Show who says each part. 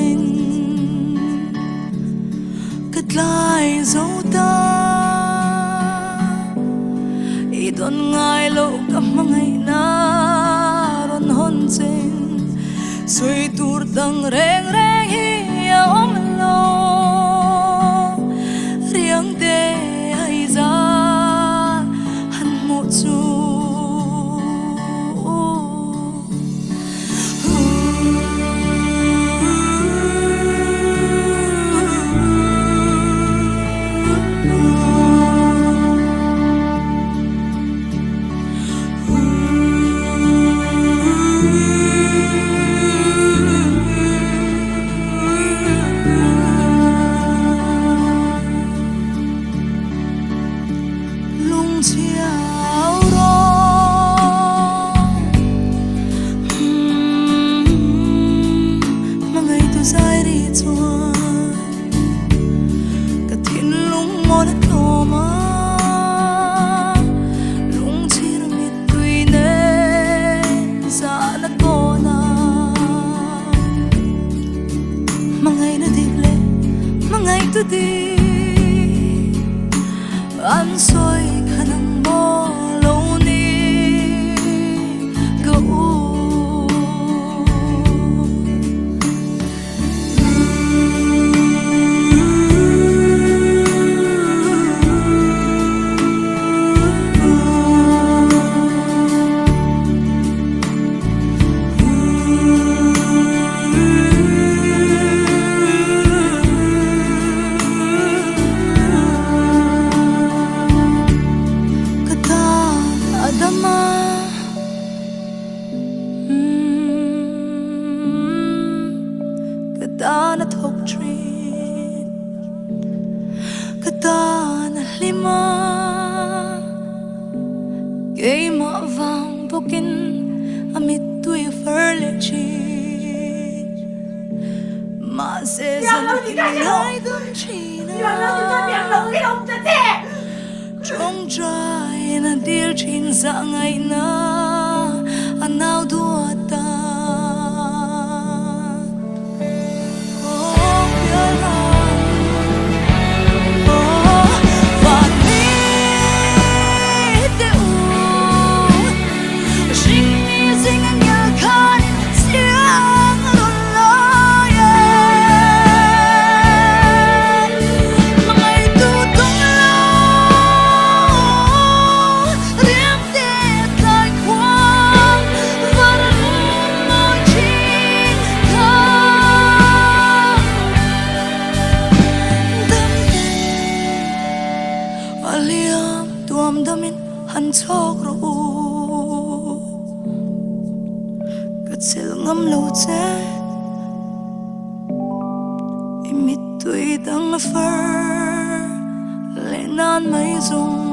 Speaker 1: tình cất lại dấu ta ý tuần ngài lâu cầm ngày na ron hôn tình suy tur tầng reng reng hi ôm lo riêng để hay ra hẳn một chút. Đi ăn xôi khả năng mò lâu ni gấu Kata na thok trin Kata na lima Kay maavang bukin Amit tuy phở chi Mà sẽ dần lại đơn chi na Trong trai na điêu chín dạ ngày na Anh nào đua ta damin han chok ro katsel ngam lo che imit tui dang phar le nan mai zong